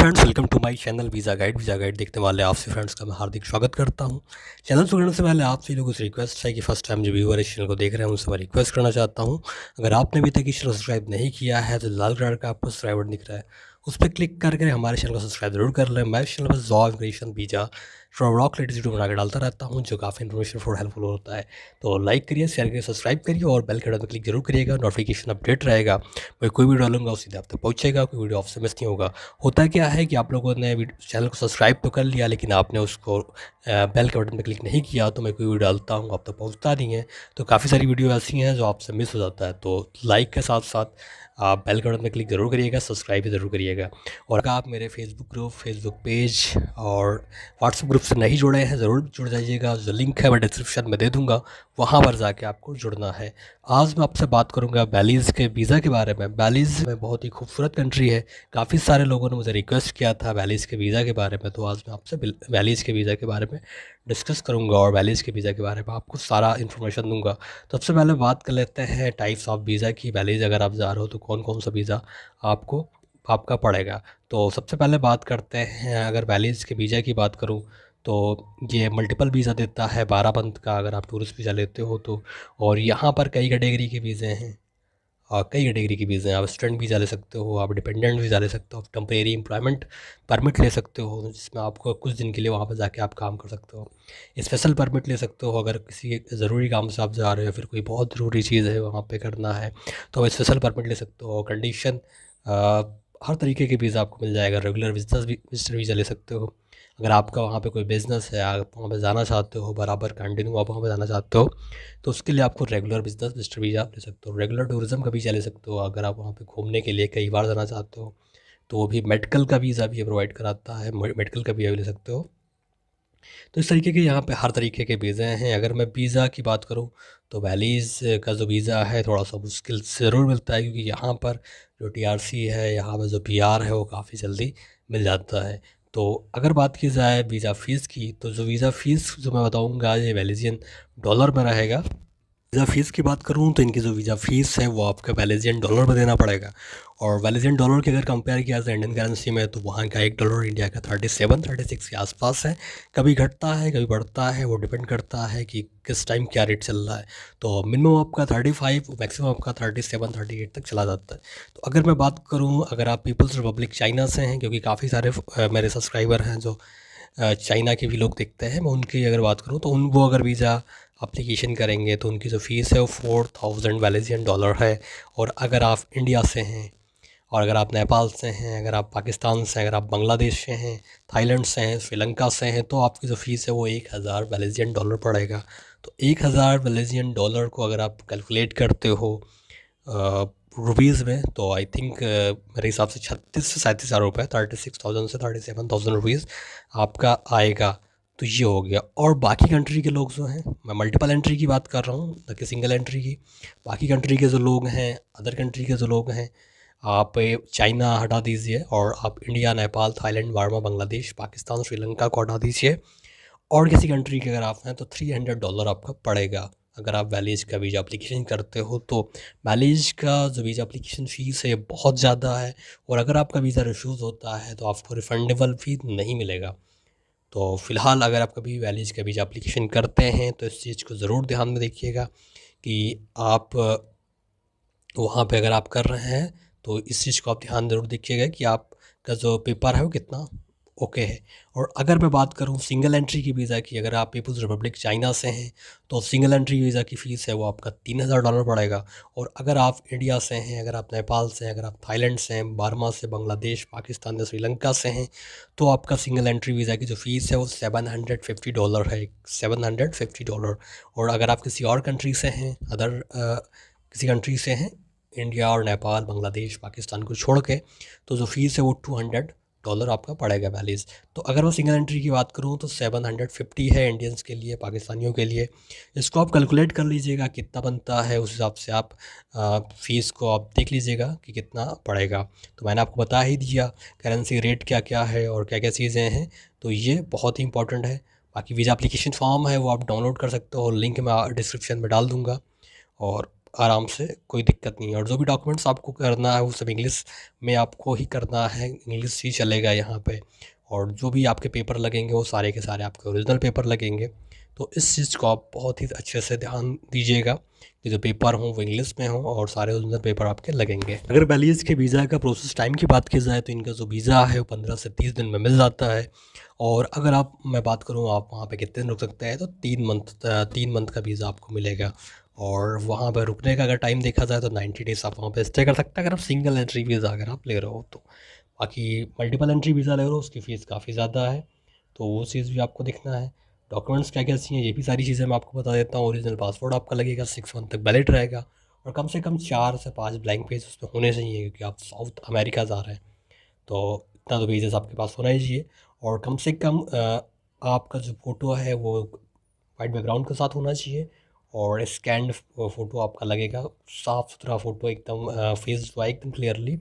Friends, welcome to my channel visa guide देखने वाले आपसे फ्रेंड्स का मैं हार्दिक स्वागत करता हूं। चैनल शुरू करने से पहले आपसे लोगों से रिक्वेस्ट है कि फर्स्ट टाइम जो व्यूअर इस चैनल को देख रहे हैं उनसे मैं रिक्वेस्ट करना चाहता हूं, अगर आपने अभी तक इस चैनल सब्सक्राइब नहीं किया है तो लाल कलर का आपको सब्सक्राइब बटन दिख रहा है, उस पर क्लिक करके हमारे चैनल को सब्सक्राइब जरूर कर लें। मैं इस चैनल पर job, immigration, visa, travel latest video बना के डालता रहता हूँ जो काफ़ी इन्फॉर्मेशन फॉर हेल्पफुल होता है। तो लाइक करिए, शेयर करिए, सब्सक्राइब करिए और बेल के बटन पर क्लिक जरूर करिएगा। नोटिफिकेशन अपडेट रहेगा, मैं कोई वीडियो डालूंगा उसी आप तक पहुँचेगा, कोई वीडियो आपसे मिस नहीं होगा। होता क्या है कि आप लोगों ने चैनल को सब्सक्राइब तो कर लिया लेकिन आपने उसको बेल के बटन पर क्लिक नहीं किया, तो मैं कोई वीडियो डालता हूँ आप तक पहुँचता नहीं है। तो काफ़ी सारी वीडियो ऐसी हैं जो आपसे मिस हो जाता है। तो लाइक के साथ साथ आप बेल के बटन पर क्लिक ज़रूर करिएगा, सब्सक्राइब भी ज़रूर करिएगा। और अगर आप मेरे फेसबुक ग्रुप, फेसबुक पेज और व्हाट्सएप ग्रुप से नहीं जुड़े हैं ज़रूर जुड़ जाइएगा। जो लिंक है मैं डिस्क्रिप्शन में दे दूँगा, वहाँ पर जाके आपको जुड़ना है। आज मैं आपसे बात करूँगा बैलीज़ के वीज़ा के बारे में। बैलीज़ में बहुत ही खूबसूरत कंट्री है, काफ़ी सारे लोगों ने मुझे रिक्वेस्ट किया था बैलीज़ के वीज़ा के बारे में, तो आज मैं आपसे बैलीज़ के वीज़ा के बारे में डिस्कस करूँगा और बैलीज़ के वीज़ा के बारे में आपको सारा इन्फॉर्मेशन दूँगा। तो सबसे पहले बात कर लेते हैं टाइप्स ऑफ वीज़ा की। बैलीज़ अगर आप जा रहे हो तो कौन कौन सा वीज़ा आपका पड़ेगा। तो सबसे पहले बात करते हैं, अगर बैलीज़ के वीज़ा की बात करूँ तो ये मल्टीपल वीज़ा देता है 12 मंथ का अगर आप टूरिस्ट वीज़ा लेते हो तो। और यहाँ पर कई कैटेगरी के वीज़े हैं, कई कैटेगरी की वीज़े हैं। आप स्टूडेंट वीज़ा ले सकते हो, आप डिपेंडेंट वीज़ा ले सकते हो, आप टेम्परेरी एम्प्लॉयमेंट परमिट ले सकते हो जिसमें आपको कुछ दिन के लिए वहाँ पर जाके आप काम कर सकते हो। स्पेशल परमिट ले सकते हो अगर किसी ज़रूरी काम से आप जा रहे हो, फिर कोई बहुत ज़रूरी चीज़ है वहाँ पे करना है तो आप स्पेशल परमिट ले सकते हो। कंडीशन हर तरीके के वीज़ा आपको मिल जाएगा। रेगुलर विजिटर वीज़ा ले सकते हो अगर आपका वहाँ पे कोई बिज़नेस है, आप वहाँ पे जाना चाहते हो, बराबर कंटिन्यू आप वहाँ पे जाना चाहते हो, तो उसके लिए आपको रेगुलर बिज़नेस विजिटर वीज़ा आप ले सकते हो। रेगुलर टूरिज़्म का वीज़ा ले सकते हो अगर आप वहाँ पे घूमने के लिए कई बार जाना चाहते हो, तो वो भी मेडिकल का वीज़ा भी ये प्रोवाइड कराता है, मेडिकल का वीज़ा भी ले सकते हो। तो इस तरीके के यहाँ पे हर तरीके के वीज़ा हैं। अगर मैं वीज़ा की बात करूँ तो बैलीज़ का जो वीज़ा है थोड़ा सा मुश्किल से ज़रूर मिलता है, क्योंकि यहाँ पर जो टीआरसी है, यहाँ पर जो पीआर है वो काफ़ी जल्दी मिल जाता है। तो अगर बात की जाए वीज़ा फ़ीस की, तो जो वीज़ा फ़ीस जो मैं बताऊँगा ये बैलीजियन डॉलर में रहेगा। वीज़ा फ़ीस की बात करूँ तो इनकी जो वीज़ा फ़ीस है वो आपका बैलेजियन डॉलर में देना पड़ेगा। और बैलेजियन डॉलर की अगर कंपेयर किया जाए इंडियन करेंसी में तो वहाँ का $1 इंडिया का 37-36 के आसपास है। कभी घटता है कभी बढ़ता है, वो डिपेंड करता है कि किस टाइम क्या रेट चल रहा है। तो मिनिमम आपका 35, मैक्सिमम आपका 37-38 तक चला जाता है। तो अगर मैं बात करूँ, अगर आप पीपल्स रिपब्लिक चाइना से हैं, क्योंकि काफ़ी सारे मेरे सब्सक्राइबर हैं जो चाइना के भी लोग देखते हैं, मैं उनकी अगर बात करूँ तो वो अगर वीज़ा एप्लीकेशन करेंगे तो उनकी जो फ़ीस है वो 4000 बैलेजियन डॉलर है। और अगर आप इंडिया से हैं, और अगर आप नेपाल से हैं, अगर आप पाकिस्तान से हैं, अगर आप बांग्लादेश से हैं, थाईलैंड से हैं, श्रीलंका से हैं, तो आपकी जो फ़ीस है वो 1000 बैलेजियन डॉलर पड़ेगा। तो 1000 बैलेजियन डॉलर को अगर आप कैलकुलेट करते हो रुपीज़ में, तो आई थिंक मेरे हिसाब से 36 से 37 हज़ार रुपये, 36,000 से 37,000 रुपीज़ आपका आएगा। तो ये हो गया। और बाकी कंट्री के लोग जो हैं, मैं मल्टीपल एंट्री की बात कर रहा हूँ न कि सिंगल एंट्री की। बाकी कंट्री के जो लोग हैं, अदर कंट्री के जो लोग हैं, आप चाइना हटा दीजिए और आप India, Nepal, Thailand, Burma, Bangladesh, Pakistan, Sri Lanka को हटा दीजिए, और किसी कंट्री के अगर आप हैं तो $300 आपका पड़ेगा अगर आप बैलीज़ का वीज़ा एप्लीकेशन करते हो। तो बैलीज़ का जो वीज़ा एप्लीकेशन फ़ीस है बहुत ज़्यादा है, और अगर आपका वीज़ा रिफ्यूज़ होता है तो आपको रिफ़ंडेबल फ़ी नहीं मिलेगा। तो फ़िलहाल अगर आप कभी बैलीज़ का वीज़ा एप्लीकेशन करते हैं तो इस चीज़ को ज़रूर ध्यान में रखिएगा कि आप वहाँ पे अगर आप कर रहे हैं तो इस चीज़ को आप ध्यान ज़रूर देखिएगा कि आपका जो पेपर है वो कितना ओके है। और अगर मैं बात करूँ सिंगल एंट्री की वीज़ा की, अगर आप पीपल्स रिपब्लिक चाइना से हैं तो सिंगल एंट्री वीज़ा की फ़ीस है वो आपका $3000 पड़ेगा। और अगर आप इंडिया से हैं, अगर आप नेपाल से हैं, अगर आप थाईलैंड से हैं, बर्मा से, बांग्लादेश, पाकिस्तान या श्रीलंका से हैं, तो आपका सिंगल एंट्री वीज़ा की जो फ़ीस है वो $750 है, $750। और अगर आप किसी और कंट्री से हैं, किसी कंट्री से हैं, इंडिया और नेपाल, बांग्लादेश, पाकिस्तान को छोड़ के, तो जो फ़ीस है वो $200 आपका पड़ेगा बैलीज़। तो अगर मैं सिंगल एंट्री की बात करूँ तो 750 है इंडियंस के लिए, पाकिस्तानियों के लिए। इसको आप कैलकुलेट कर लीजिएगा कितना बनता है, उस हिसाब से आप फ़ीस को आप देख लीजिएगा कि कितना पड़ेगा। तो मैंने आपको बता ही दिया करेंसी रेट क्या क्या है और क्या क्या चीज़ें हैं, तो ये बहुत ही इंपॉर्टेंट है। बाकी वीज़ा एप्लीकेशन फॉर्म है वो आप डाउनलोड कर सकते हो, लिंक मैं डिस्क्रिप्शन में डाल दूँगा। और आराम से, कोई दिक्कत नहीं है। और जो भी डॉक्यूमेंट्स आपको करना है वो सब इंग्लिश में आपको ही करना है, इंग्लिश ही चलेगा यहाँ पे। और जो भी आपके पेपर लगेंगे वो सारे के सारे आपके ओरिजिनल पेपर लगेंगे। तो इस चीज़ को आप बहुत ही अच्छे से ध्यान दीजिएगा कि जो पेपर हों वो इंग्लिश में हों और सारे ओरिजिनल पेपर आपके लगेंगे। अगर बैलीज़ के वीज़ा का प्रोसेस टाइम की बात की जाए तो इनका जो वीज़ा है वो 15 से 30 दिन में मिल जाता है। और अगर मैं बात करूँ आप वहाँ पे कितने दिन रुक सकते हैं, तो 3 मंथ का वीज़ा आपको मिलेगा। और वहाँ पर रुकने का अगर टाइम देखा जाए तो 90 डेज़ आप वहाँ पे स्टे कर सकते हैं, अगर आप सिंगल एंट्री वीज़ा अगर आप ले रहे हो तो। बाकी मल्टीपल एंट्री वीज़ा ले रहे हो उसकी फ़ीस काफ़ी ज़्यादा है, तो वो चीज़ भी आपको देखना है। डॉक्यूमेंट्स क्या क्या चाहिए ये भी सारी चीज़ें मैं आपको बता देता हूँ। ओरिजिनल पासपोर्ट आपका लगेगा, 6 मंथ तक वैलिड रहेगा। और कम से कम 4 से 5 ब्लैंक पेज उसमें होने चाहिए, क्योंकि आप साउथ अमेरिका जा रहे हैं, तो इतना तो पेजेस आपके पास होना ही चाहिए। और कम से कम आपका जो फ़ोटो है वो वाइट बैकग्राउंड के साथ होना चाहिए। और स्कैन्ड फ़ोटो आपका लगेगा, साफ़ सुथरा फ़ोटो एकदम, फेस जो है एकदम क्लियरली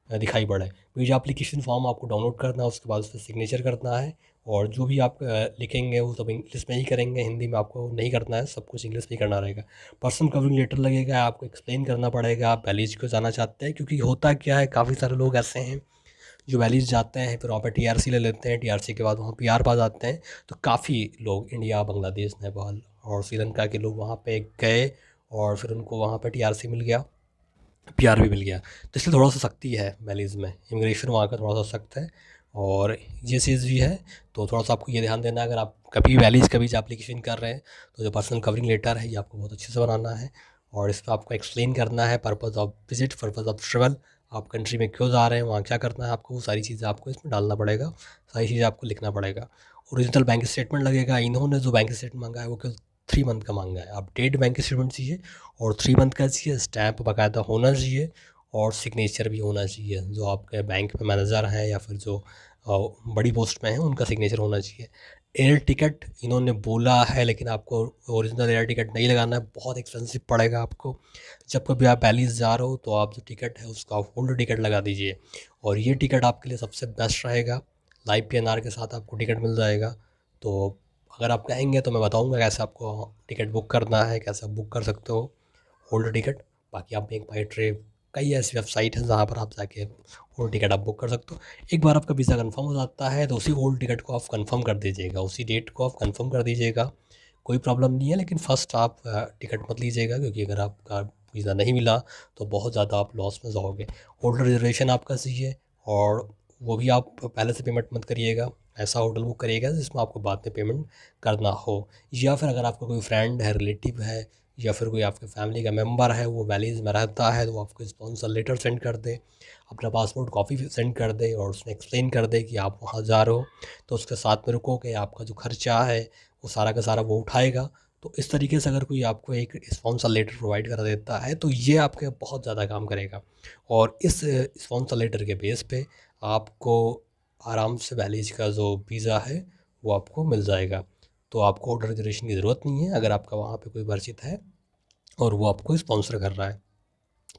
दिखाई पड़े। वीज़ा एप्लीकेशन फॉर्म आपको डाउनलोड करना है, उसके बाद उस पर सिग्नेचर करना है। और जो भी आप लिखेंगे वो सब इंग्लिश में ही करेंगे, हिंदी में आपको नहीं करना है, सब कुछ इंग्लिश में ही करना रहेगा। पर्सन कवरिंग लेटर लगेगा, आपको एक्सप्लेन करना पड़ेगा आप बैलीज को जाना चाहते हैं, क्योंकि होता क्या है काफ़ी सारे लोग ऐसे हैं जो वैलीज़ जाते हैं, फिर वहाँ पे टीआरसी ले लेते हैं, टीआरसी के बाद वहाँ पीआर पा जाते हैं। तो काफ़ी लोग इंडिया, बांग्लादेश, नेपाल और श्रीलंका के लोग वहाँ पे गए और फिर उनको वहाँ पे टीआरसी मिल गया, पीआर भी मिल गया। तो इसलिए थोड़ा सा सख्ती है वैलीज़ में, इमिग्रेशन वहाँ का थोड़ा सा सख्त है। और ये चीज़ भी है, तो थोड़ा सा आपको ये ध्यान देना है अगर आप कभी वैलीज़ का वीज़ा एप्लीकेशन कर रहे हैं तो जो पर्सनल कवरिंग लेटर है ये आपको बहुत अच्छे से बनाना है। और इस पर आपको एक्सप्लेन करना है purpose of visit, purpose of travel, आप कंट्री में क्यों जा रहे हैं, वहाँ क्या करना है आपको, वो सारी चीज़ें आपको इसमें डालना पड़ेगा, सारी चीज़ें आपको लिखना पड़ेगा। ओरिजिनल बैंक स्टेटमेंट लगेगा। इन्होंने जो बैंक स्टेटमेंट मांगा है वो केवल 3 मंथ का मांगा है। आप डेट बैंक स्टेटमेंट चाहिए और 3 मंथ का चाहिए, स्टैम्प बाकायदा होना चाहिए और सिग्नेचर भी होना चाहिए। जो आपके बैंक में मैनेजर हैं या फिर जो बड़ी पोस्ट में हैं उनका सिग्नेचर होना चाहिए। एयर टिकट इन्होंने बोला है, लेकिन आपको ओरिजिनल एयर टिकट नहीं लगाना है, बहुत एक्सपेंसिव पड़ेगा आपको। जब कभी आप बैलीज़ जा रहे हो तो आप जो टिकट है उसका आप होल्ड टिकट लगा दीजिए, और ये टिकट आपके लिए सबसे बेस्ट रहेगा। लाइव पीएनआर के साथ आपको टिकट मिल जाएगा। तो अगर आप कहेंगे तो मैं बताऊंगा कैसे आपको टिकट बुक करना है, कैसे आप बुक कर सकते हो होल्ड टिकट। बाकी आप बैंक बाई ट्रेव, कई ऐसी वेबसाइट हैं जहाँ पर आप जाके होल्ड टिकट आप बुक कर सकते हो। एक बार आपका वीज़ा कंफर्म हो जाता है तो उसी होल्ड टिकट को आप कंफर्म कर दीजिएगा, उसी डेट को आप कंफर्म कर दीजिएगा, कोई प्रॉब्लम नहीं है। लेकिन फ़र्स्ट आप टिकट मत लीजिएगा, क्योंकि अगर आपका वीज़ा नहीं मिला तो बहुत ज़्यादा आप लॉस में जाओगे। होटल रिजर्वेशन आपका चाहिए, और वो भी आप पहले से पेमेंट मत करिएगा, ऐसा होटल बुक करिएगा जिसमें आपको बाद में पेमेंट करना हो। या फिर अगर आपका कोई फ्रेंड है, रिलेटिव है, या फिर कोई आपके फैमिली का मेंबर है वो वैलीज़ में रहता है, तो वो आपको स्पॉन्सर लेटर सेंड कर दे, अपना पासपोर्ट कॉपी सेंड कर दे और उसमें एक्सप्लेन कर दे कि आप वहाँ जा रहे हो, तो उसके साथ में रुकोगे, आपका जो खर्चा है वो सारा का सारा वो उठाएगा। तो इस तरीके से अगर कोई आपको एक स्पॉन्सर लेटर प्रोवाइड करा देता है तो ये आपके बहुत ज़्यादा काम करेगा। और इस स्पॉन्सर लेटर के बेस पे आपको आराम से वैलीज़ का जो वीज़ा है वो आपको मिल जाएगा। तो आपको होटल रिजर्वेशन की ज़रूरत नहीं है अगर आपका वहाँ पे कोई परिचित है और वो आपको स्पॉन्सर कर रहा है।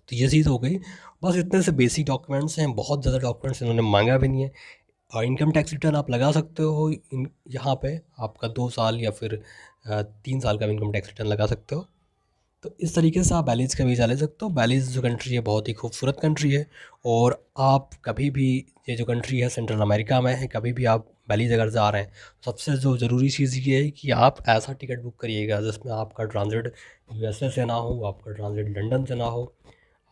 तो ये चीज़ हो गई। बस इतने से बेसिक डॉक्यूमेंट्स हैं, बहुत ज़्यादा डॉक्यूमेंट्स इन्होंने मांगा भी नहीं है। और इनकम टैक्स रिटर्न आप लगा सकते हो यहाँ पे आपका 2 साल या फिर 3 साल का इनकम टैक्स रिटर्न लगा सकते हो। तो इस तरीके से आप बैलीज़ का वीज़ा ले सकते हो। बैलीज़ जो कंट्री है बहुत ही खूबसूरत कंट्री है, और आप कभी भी, ये जो कंट्री है सेंट्रल अमेरिका में है, कभी भी आप बैलीज़ अगर जा रहे हैं, सबसे जो ज़रूरी चीज़ ये है कि आप ऐसा टिकट बुक करिएगा जिसमें आपका ट्रांज़िट यूएसए से ना हो, आपका ट्रांज़िट लंदन से ना हो,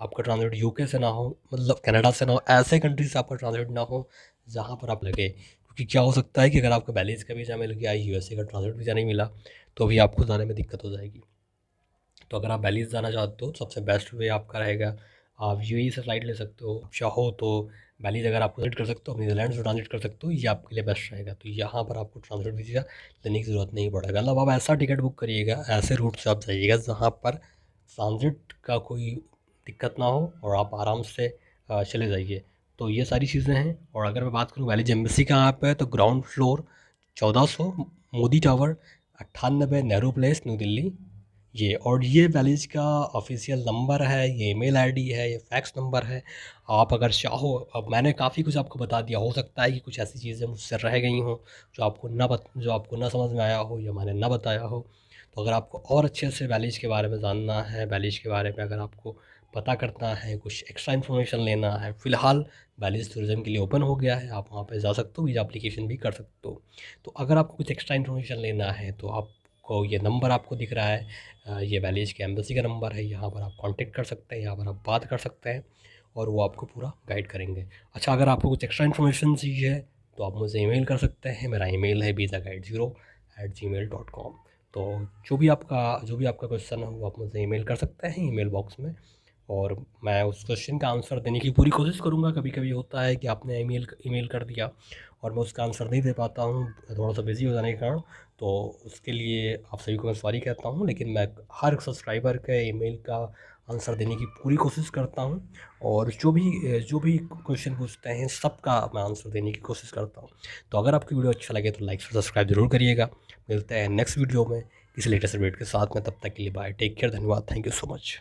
आपका ट्रांज़िट यूके से ना हो, मतलब कनाडा से ना हो, ऐसे कंट्री से आपका ट्रांज़िट ना हो जहाँ पर आप लगे। क्योंकि क्या हो सकता है कि अगर आपको बैलीज़ का वीज़ा मिल गया, यूएसए का ट्रांज़िट वीज़ा नहीं मिला, तो भी आपको जाने में दिक्कत हो जाएगी। तो अगर आप बैलीज़ जाना चाहते हो तो सबसे बेस्ट वे आपका रहेगा, आप यूएई से फ़्लाइट ले सकते हो, चाहो तो बैलीज़ अगर आप विज़िट कर सकते हो, आप नीदरलैंड से ट्रांज़िट कर सकते हो, ये आपके लिए बेस्ट रहेगा। तो यहाँ पर आपको ट्रांज़िट वीज़ा लेने की ज़रूरत नहीं पड़ेगा। मतलब आप ऐसा टिकट बुक करिएगा, ऐसे रूट से आप जाइएगा जहाँ पर ट्रांज़िट का कोई दिक्कत ना हो और आप आराम से चले जाइए। तो ये सारी चीज़ें हैं। और अगर मैं बात करूँ वैलीज़ एम्बेसी कहाँ पे है, तो ground floor 1400 Modi tower 98 Nehru place new Delhi, ये। और ये वैलीज़ का ऑफिशियल नंबर है, ये ईमेल आईडी है, ये फैक्स नंबर है। आप अगर चाहो, अब मैंने काफ़ी कुछ आपको बता दिया, हो सकता है कि कुछ ऐसी चीज़ें मुझसे रह गई हों जो आपको ना समझ में आया हो या मैंने ना बताया हो। तो अगर आपको और अच्छे से बैलिज के बारे में जानना है, बैलिज के बारे में अगर आपको पता करना है, कुछ एक्स्ट्रा इन्फॉर्मेशन लेना है, फ़िलहाल बैलिज टूरिज़्म के लिए ओपन हो गया है, आप वहाँ पे जा सकते हो, वीज़ा एप्लीकेशन भी कर सकते हो। तो अगर आपको कुछ एक्स्ट्रा इन्फॉर्मेशन लेना है तो आपको ये नंबर आपको दिख रहा है, ये बैलिज के एम्बेसी का नंबर है, यहाँ पर आप कॉन्टेक्ट कर सकते हैं, यहाँ पर आप बात कर सकते हैं और वो आपको पूरा गाइड करेंगे। अच्छा, अगर आपको कुछ एक्स्ट्रा इन्फॉर्मेशन चाहिए तो आप मुझे ईमेल कर सकते हैं, मेरा ईमेल है visaguide0@gmail.com। तो जो भी आपका क्वेश्चन है वो आप मुझे ईमेल कर सकते हैं ईमेल बॉक्स में, और मैं उस क्वेश्चन का आंसर देने की पूरी कोशिश करूँगा। कभी कभी होता है कि आपने ईमेल कर दिया और मैं उसका आंसर नहीं दे पाता हूँ, थोड़ा सा बिज़ी हो जाने के कारण, तो उसके लिए आप सभी को मैं सॉरी कहता हूँ। लेकिन मैं हर सब्सक्राइबर के ईमेल का आंसर देने की पूरी कोशिश करता हूँ, और जो भी क्वेश्चन पूछते हैं सबका मैं आंसर देने की कोशिश करता हूँ। तो अगर आपकी वीडियो अच्छा लगे तो लाइक और सब्सक्राइब ज़रूर करिएगा। मिलते हैं नेक्स्ट वीडियो में किसी लेटेस्ट अपडेट के साथ में, तब तक के लिए बाय, टेक केयर, धन्यवाद, थैंक यू सो मच।